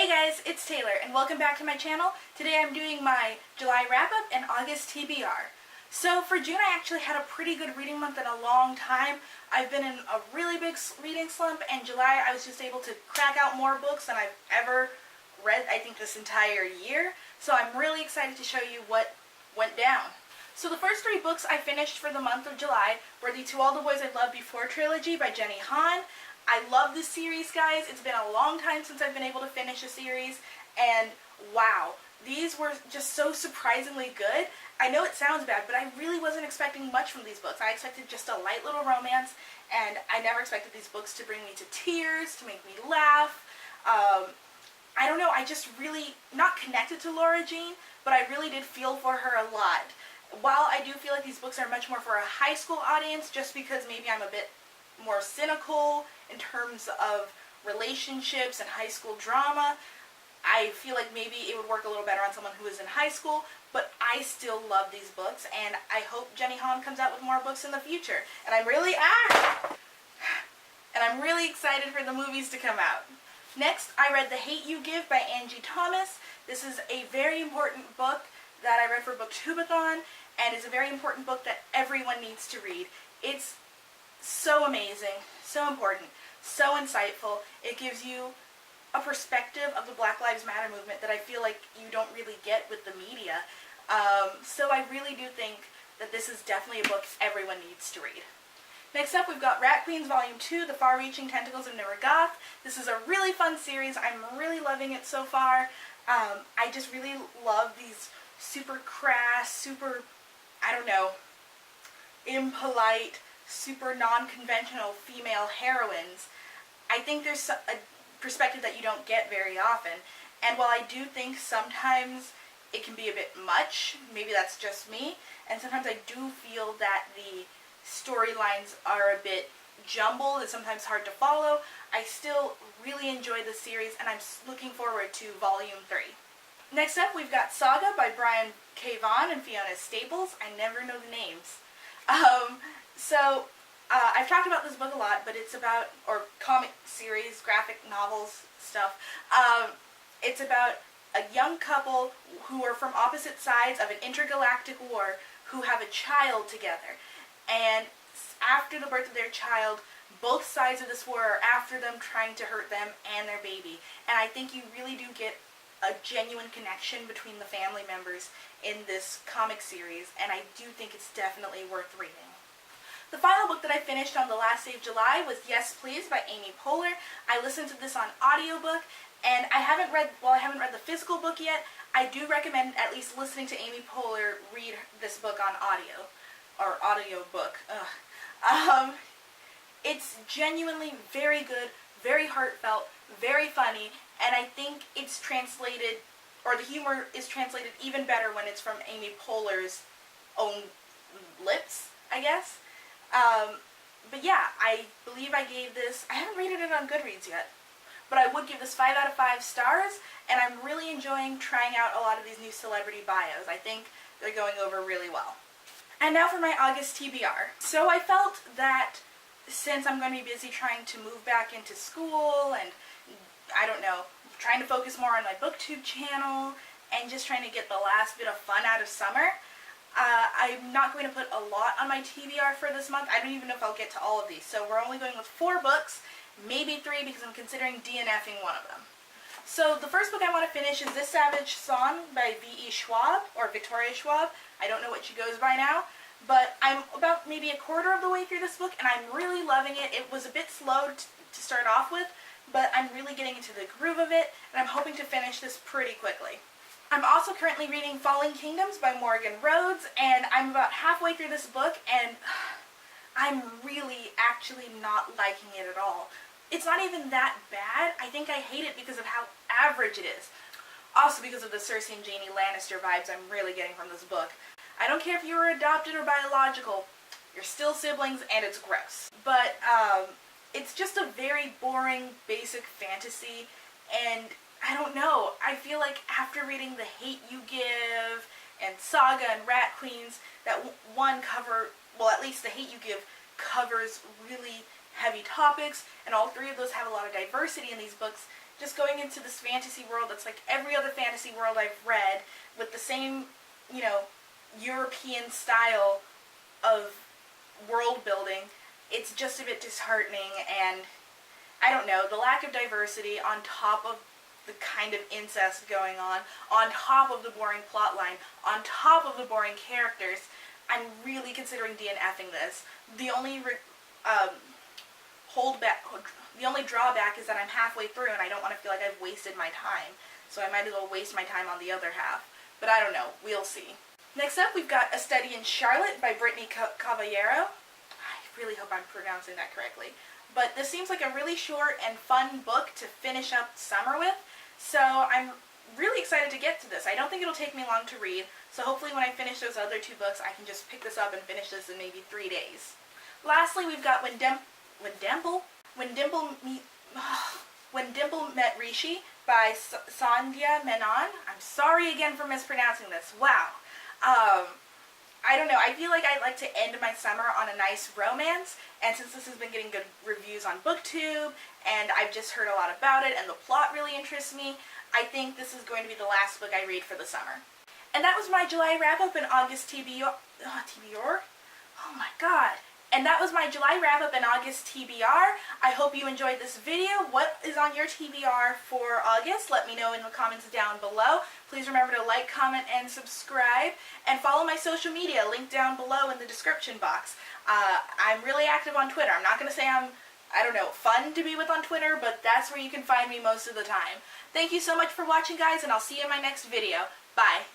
Hey guys, it's Taylor and welcome back to my channel. Today I'm doing my July wrap-up and August TBR. So for June I actually had a pretty good reading month in a long time. I've been in a really big reading slump, and July I was just able to crack out more books than I've ever read, I think, this entire year. So I'm really excited to show you what went down. So the first three books I finished for the month of July were the To All the Boys I Loved Before trilogy by Jenny Han. I love this series, guys. It's been a long time since I've been able to finish a series, and wow, these were just so surprisingly good. I know it sounds bad, but I really wasn't expecting much from these books. I expected just a light little romance, and I never expected these books to bring me to tears, to make me laugh. I don't know, I just really, not connected to Laura Jean, but I really did feel for her a lot. While I do feel like these books are much more for a high school audience, just because maybe I'm a bit more cynical in terms of relationships and high school drama, I feel like maybe it would work a little better on someone who is in high school, but I still love these books, and I hope Jenny Han comes out with more books in the future. And I'm really excited for the movies to come out. Next, I read The Hate U Give by Angie Thomas. This is a very important book that I read for Booktubeathon, and it's a very important book that everyone needs to read. It's so amazing, so important, so insightful. It gives you a perspective of the Black Lives Matter movement that I feel like you don't really get with the media. So I really do think that this is definitely a book everyone needs to read. Next up, we've got Rat Queens Volume 2, The Far-Reaching Tentacles of Niragoth. This is a really fun series. I'm really loving it so far. I just really love these super crass, super, I don't know, impolite, super non-conventional female heroines. I think there's a perspective that you don't get very often, and while I do think sometimes it can be a bit much, maybe that's just me, and sometimes I do feel that the storylines are a bit jumbled and sometimes hard to follow, I still really enjoy the series, and I'm looking forward to Volume 3. Next up, we've got Saga by Brian K. Vaughan and Fiona Staples. I never know the names. I've talked about this book a lot, but it's about, or comic series, graphic novels stuff. It's about a young couple who are from opposite sides of an intergalactic war who have a child together. And after the birth of their child, both sides of this war are after them, trying to hurt them and their baby. And I think you really do get a genuine connection between the family members in this comic series, and I do think it's definitely worth reading. The final book that I finished on the last day of July was Yes Please by Amy Poehler. I listened to this on audiobook, and I haven't read the physical book yet, I do recommend at least listening to Amy Poehler read this book on audio, or audiobook. It's genuinely very good, very heartfelt, very funny, and I think it's translated, or the humor is translated even better when it's from Amy Poehler's own lips, I guess. But yeah, I believe I gave this, I haven't rated it on Goodreads yet, but I would give this 5 out of 5 stars, and I'm really enjoying trying out a lot of these new celebrity bios. I think they're going over really well. And now for my August TBR. So I felt that since I'm going to be busy trying to move back into school and, I don't know, trying to focus more on my booktube channel and just trying to get the last bit of fun out of summer, I'm not going to put a lot on my TBR for this month. I don't even know if I'll get to all of these. So we're only going with 4 books, maybe 3 because I'm considering DNFing one of them. So the first book I want to finish is This Savage Song by V.E. Schwab, or Victoria Schwab. I don't know what she goes by now, but I'm about maybe a quarter of the way through this book, and I'm really loving it. It was a bit slow to start off with, but I'm really getting into the groove of it, and I'm hoping to finish this pretty quickly. I'm also currently reading Falling Kingdoms by Morgan Rhodes, and I'm about halfway through this book, and I'm really actually not liking it at all. It's not even that bad. I think I hate it because of how average it is. Also because of the Cersei and Jaime Lannister vibes I'm really getting from this book. I don't care if you were adopted or biological, you're still siblings, and it's gross. But it's just a very boring, basic fantasy, and I don't know, I feel like after reading The Hate U Give and Saga and Rat Queens, that at least The Hate U Give covers really heavy topics, and all 3 of those have a lot of diversity in these books, just going into this fantasy world that's like every other fantasy world I've read, with the same, you know, European style of world building. It's just a bit disheartening, and I don't know, the lack of diversity on top of the kind of incest going on top of the boring plot line, on top of the boring characters. I'm really considering DNFing this. The only the only drawback is that I'm halfway through and I don't want to feel like I've wasted my time. So I might as well waste my time on the other half. But I don't know. We'll see. Next up, we've got A Study in Charlotte by Brittany Cavallero. I really hope I'm pronouncing that correctly. But this seems like a really short and fun book to finish up summer with. So I'm really excited to get to this. I don't think it'll take me long to read. So hopefully when I finish those other two books, I can just pick this up and finish this in maybe 3 days. Lastly, we've got When Dimple Met Rishi by Sandhya Menon. I'm sorry again for mispronouncing this. Wow. I don't know. I feel like I'd like to end my summer on a nice romance, and since this has been getting good reviews on BookTube, and I've just heard a lot about it, and the plot really interests me, I think this is going to be the last book I read for the summer. And that was my July wrap-up and August TBR. Oh my god. And that was my July wrap-up and August TBR. I hope you enjoyed this video. What is on your TBR for August? Let me know in the comments down below. Please remember to like, comment, and subscribe. And follow my social media, linked down below in the description box. I'm really active on Twitter. I'm not going to say I'm, I don't know, fun to be with on Twitter, but that's where you can find me most of the time. Thank you so much for watching, guys, and I'll see you in my next video. Bye.